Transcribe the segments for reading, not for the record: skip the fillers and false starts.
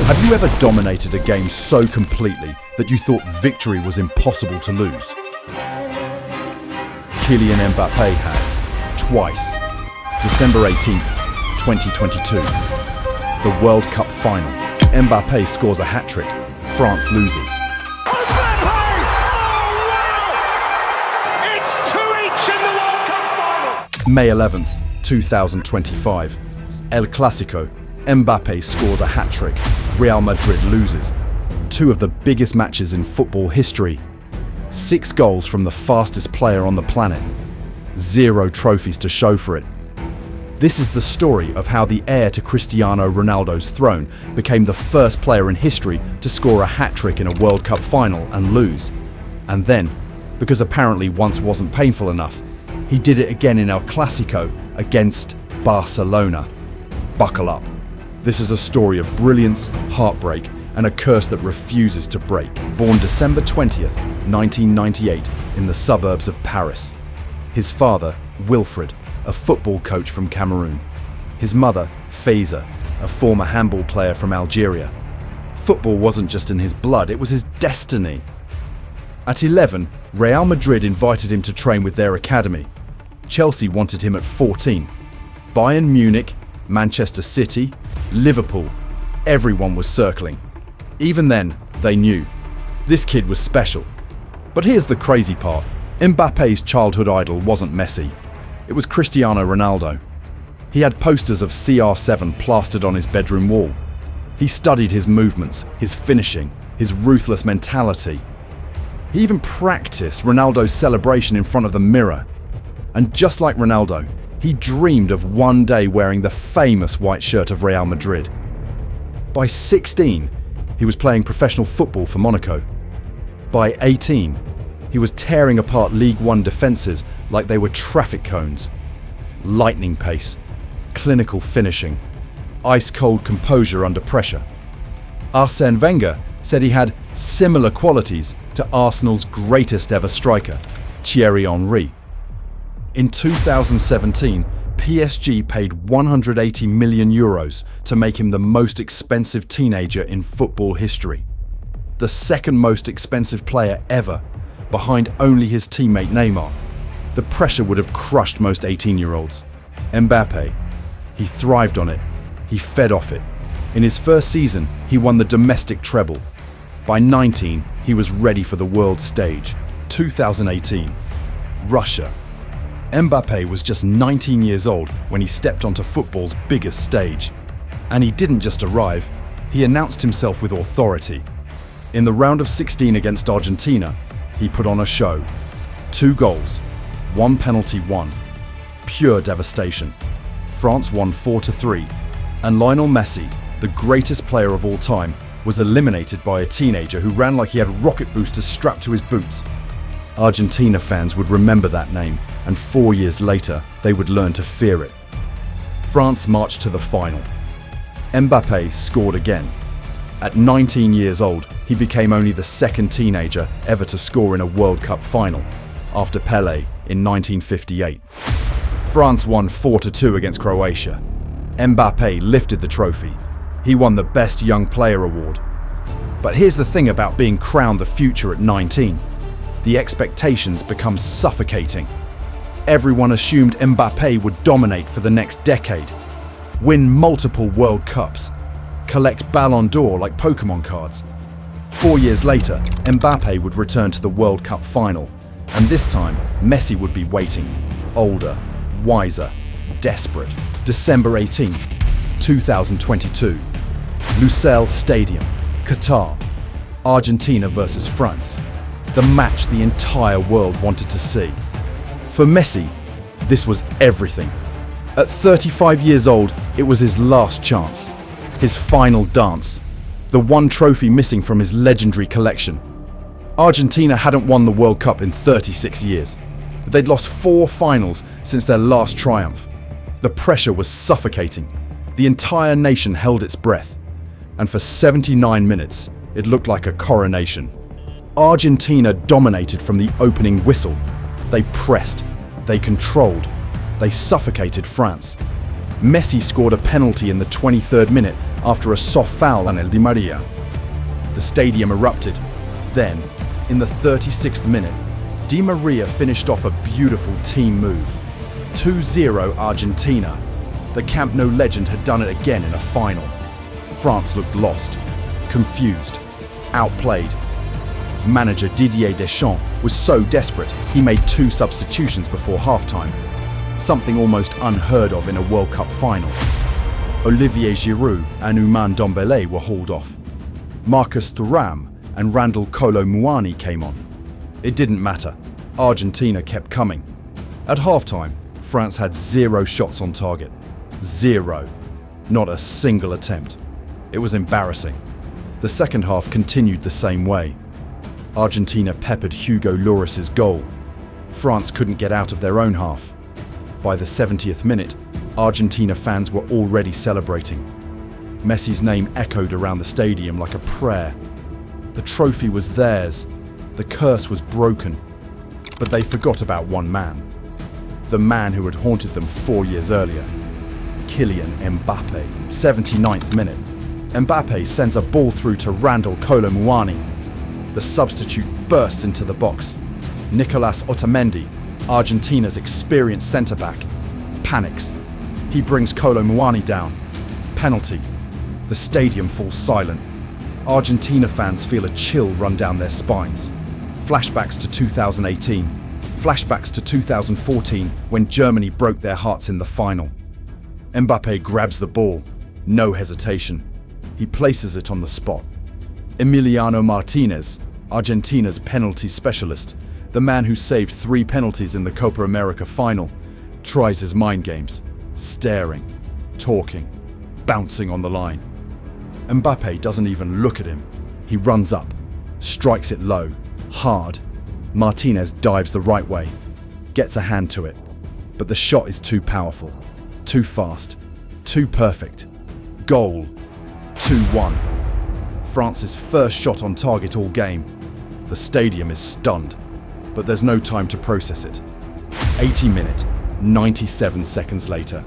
Have you ever dominated a game so completely that you thought victory was impossible to lose? Kylian Mbappé has, twice. December 18th, 2022. The World Cup final. Mbappé scores a hat-trick. France loses. May 11th, 2025. El Clásico. Mbappé scores a hat-trick. Real Madrid loses. Two of the biggest matches in football history. 6 goals from the fastest player on the planet. 0 trophies to show for it. This is the story of how the heir to Cristiano Ronaldo's throne became the first player in history to score a hat-trick in a World Cup final and lose. And then, because apparently once wasn't painful enough, he did it again in El Clásico against Barcelona. Buckle up. This is a story of brilliance, heartbreak, and a curse that refuses to break. Born December 20th, 1998, in the suburbs of Paris. His father, Wilfred, a football coach from Cameroon. His mother, Faiza, a former handball player from Algeria. Football wasn't just in his blood, it was his destiny. At 11, Real Madrid invited him to train with their academy. Chelsea wanted him at 14. Bayern Munich, Manchester City, Liverpool, everyone was circling. Even then, they knew. This kid was special. But here's the crazy part. Mbappe's childhood idol wasn't Messi. It was Cristiano Ronaldo. He had posters of CR7 plastered on his bedroom wall. He studied his movements, his finishing, his ruthless mentality. He even practiced Ronaldo's celebration in front of the mirror. And just like Ronaldo, he dreamed of one day wearing the famous white shirt of Real Madrid. By 16, he was playing professional football for Monaco. By 18, he was tearing apart League One defences like they were traffic cones. Lightning pace, clinical finishing, ice-cold composure under pressure. Arsène Wenger said he had similar qualities to Arsenal's greatest ever striker, Thierry Henry. In 2017, PSG paid €180 million to make him the most expensive teenager in football history. The second most expensive player ever, behind only his teammate Neymar. The pressure would have crushed most 18-year-olds. Mbappé, he thrived on it. He fed off it. In his first season, he won the domestic treble. By 19, he was ready for the world stage. 2018, Russia. Mbappé was just 19 years old when he stepped onto football's biggest stage. And he didn't just arrive, he announced himself with authority. In the round of 16 against Argentina, he put on a show. 2 goals, 1 penalty won. Pure devastation. France won 4-3, and Lionel Messi, the greatest player of all time, was eliminated by a teenager who ran like he had rocket boosters strapped to his boots. Argentina fans would remember that name, and 4 years later, they would learn to fear it. France marched to the final. Mbappé scored again. At 19 years old, he became only the second teenager ever to score in a World Cup final, after Pelé in 1958. France won 4-2 against Croatia. Mbappé lifted the trophy. He won the Best Young Player award. But here's the thing about being crowned the future at 19. The expectations become suffocating. Everyone assumed Mbappé would dominate for the next decade, win multiple World Cups, collect Ballon d'Or like Pokemon cards. 4 years later, Mbappé would return to the World Cup final, and this time, Messi would be waiting, older, wiser, desperate. December 18th, 2022. Lusail Stadium, Qatar. Argentina versus France. The match the entire world wanted to see. For Messi, this was everything. At 35 years old, it was his last chance. His final dance. The one trophy missing from his legendary collection. Argentina hadn't won the World Cup in 36 years. They'd lost 4 finals since their last triumph. The pressure was suffocating. The entire nation held its breath. And for 79 minutes, it looked like a coronation. Argentina dominated from the opening whistle. They pressed, they controlled, they suffocated France. Messi scored a penalty in the 23rd minute after a soft foul on El Di Maria. The stadium erupted. Then, in the 36th minute, Di Maria finished off a beautiful team move. 2-0 Argentina. The Camp Nou legend had done it again in a final. France looked lost, confused, outplayed. Manager Didier Deschamps was so desperate he made 2 substitutions before halftime, something almost unheard of in a World Cup final. Olivier Giroud and Ousmane Dembélé were hauled off. Marcus Thuram and Randal Kolo Muani came on. It didn't matter. Argentina kept coming. At halftime, France had 0 shots on target. 0. Not a single attempt. It was embarrassing. The second half continued the same way. Argentina peppered Hugo Lloris's goal. France couldn't get out of their own half. By the 70th minute, Argentina fans were already celebrating. Messi's name echoed around the stadium like a prayer. The trophy was theirs. The curse was broken. But they forgot about one man. The man who had haunted them 4 years earlier. Kylian Mbappé. 79th minute. Mbappé sends a ball through to Randal Kolo Muani. The substitute bursts into the box. Nicolas Otamendi, Argentina's experienced centre-back, panics. He brings Kolo Muani down. Penalty. The stadium falls silent. Argentina fans feel a chill run down their spines. Flashbacks to 2018. Flashbacks to 2014 when Germany broke their hearts in the final. Mbappé grabs the ball. No hesitation. He places it on the spot. Emiliano Martinez, Argentina's penalty specialist, the man who saved 3 penalties in the Copa America final, tries his mind games, staring, talking, bouncing on the line. Mbappé doesn't even look at him. He runs up, strikes it low, hard. Martinez dives the right way, gets a hand to it, but the shot is too powerful, too fast, too perfect. Goal. 2-1. France's first shot on target all game. The stadium is stunned, but there's no time to process it. 80 minutes, 97 seconds later.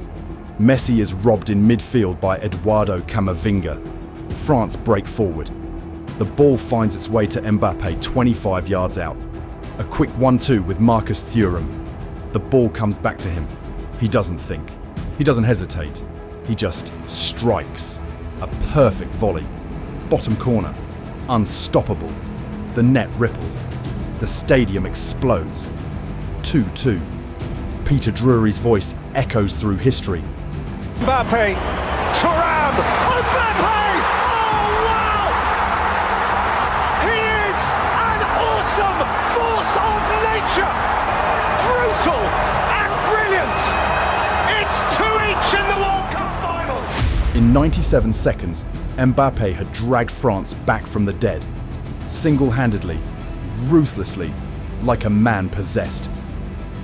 Messi is robbed in midfield by Eduardo Camavinga. France break forward. The ball finds its way to Mbappé 25 yards out. A quick 1-2 with Marcus Thuram. The ball comes back to him. He doesn't think. He doesn't hesitate. He just strikes. A perfect volley. Bottom corner. Unstoppable. The net ripples. The stadium explodes. 2-2. Peter Drury's voice echoes through history. Mbappe, Thuram, Mbappe! Oh wow! He is an awesome force of nature! Brutal and brilliant! It's 2-each in the World Cup final! In 97 seconds, Mbappe had dragged France back from the dead. Single-handedly, ruthlessly, like a man possessed.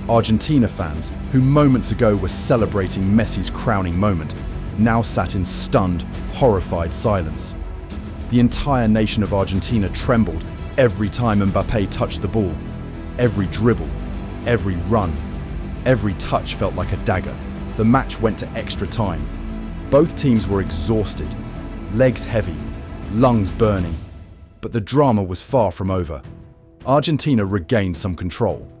Argentina fans, who moments ago were celebrating Messi's crowning moment, now sat in stunned, horrified silence. The entire nation of Argentina trembled every time Mbappé touched the ball. Every dribble, every run, every touch felt like a dagger. The match went to extra time. Both teams were exhausted, legs heavy, lungs burning. But the drama was far from over. Argentina regained some control.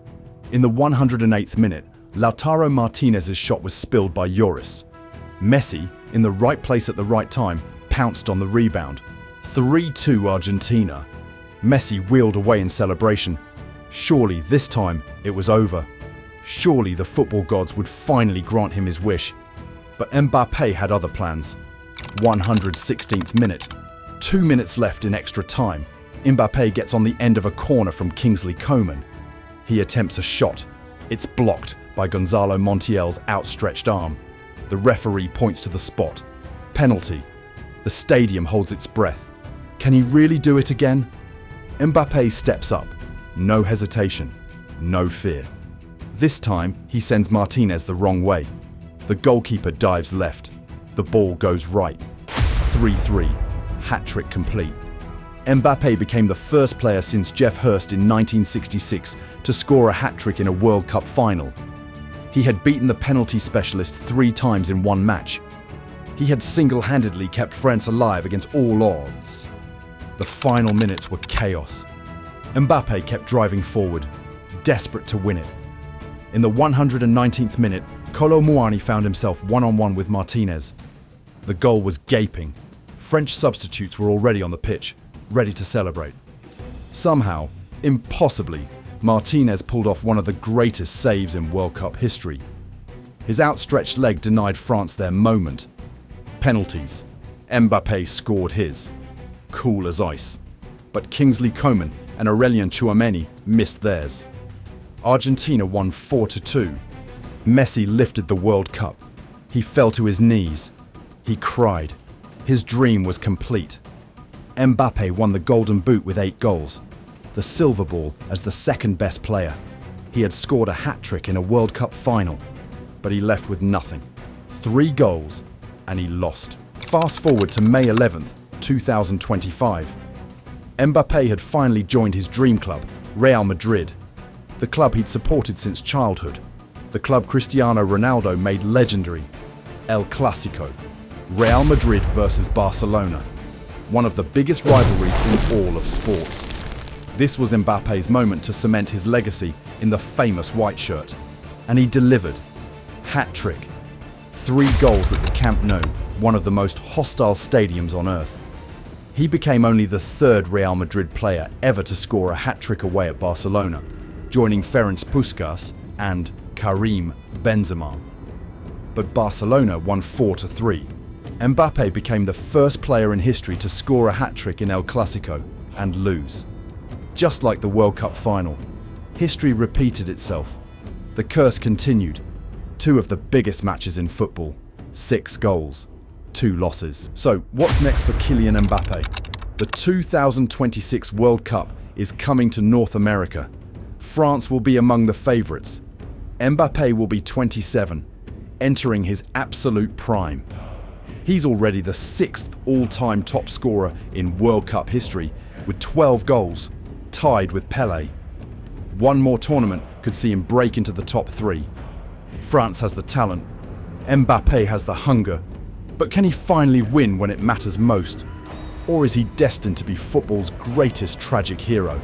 In the 108th minute, Lautaro Martinez's shot was spilled by Lloris. Messi, in the right place at the right time, pounced on the rebound. 3-2 Argentina. Messi wheeled away in celebration. Surely this time it was over. Surely the football gods would finally grant him his wish. But Mbappé had other plans. 116th minute. 2 minutes left in extra time. Mbappé gets on the end of a corner from Kingsley Coman. He attempts a shot. It's blocked by Gonzalo Montiel's outstretched arm. The referee points to the spot. Penalty. The stadium holds its breath. Can he really do it again? Mbappé steps up. No hesitation. No fear. This time, he sends Martinez the wrong way. The goalkeeper dives left. The ball goes right. 3-3. Hat-trick complete. Mbappé became the first player since Jeff Hurst in 1966 to score a hat-trick in a World Cup final. He had beaten the penalty specialist 3 times in one match. He had single-handedly kept France alive against all odds. The final minutes were chaos. Mbappe kept driving forward, desperate to win it. In the 119th minute, Kolo Muani found himself one-on-one with Martinez. The goal was gaping. French substitutes were already on the pitch, ready to celebrate. Somehow, impossibly, Martinez pulled off one of the greatest saves in World Cup history. His outstretched leg denied France their moment. Penalties. Mbappe scored his. Cool as ice. But Kingsley Coman and Aurelien Tchouameni missed theirs. Argentina won 4-2. Messi lifted the World Cup. He fell to his knees. He cried. His dream was complete. Mbappe won the Golden Boot with 8 goals. The silver ball as the second best player. He had scored a hat-trick in a World Cup final, but he left with nothing. 3 goals, and he lost. Fast forward to May 11th, 2025. Mbappe had finally joined his dream club, Real Madrid, the club he'd supported since childhood, the club Cristiano Ronaldo made legendary. El Clásico, Real Madrid versus Barcelona, one of the biggest rivalries in all of sports. This was Mbappe's moment to cement his legacy in the famous white shirt, and he delivered. Hat-trick. 3 goals at the Camp Nou, one of the most hostile stadiums on earth. He became only the 3rd Real Madrid player ever to score a hat-trick away at Barcelona, joining Ferenc Puskás and Karim Benzema. But Barcelona won 4-3. Mbappe became the first player in history to score a hat-trick in El Clásico and lose. Just like the World Cup final, history repeated itself. The curse continued. 2 of the biggest matches in football, 6 goals, 2 losses. So, what's next for Kylian Mbappe? The 2026 World Cup is coming to North America. France will be among the favourites. Mbappe will be 27, entering his absolute prime. He's already the 6th all-time top scorer in World Cup history with 12 goals, tied with Pelé. One more tournament could see him break into the top 3. France has the talent. Mbappe has the hunger. But can he finally win when it matters most? Or is he destined to be football's greatest tragic hero?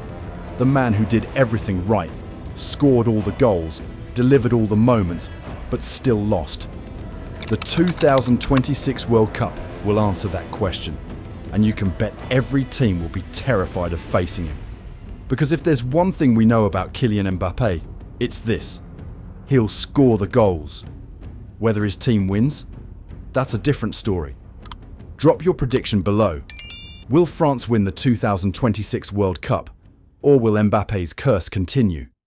The man who did everything right, scored all the goals, delivered all the moments, but still lost. The 2026 World Cup will answer that question, and you can bet every team will be terrified of facing him. Because if there's one thing we know about Kylian Mbappe, it's this: he'll score the goals. Whether his team wins, that's a different story. Drop your prediction below. Will France win the 2026 World Cup, or will Mbappe's curse continue?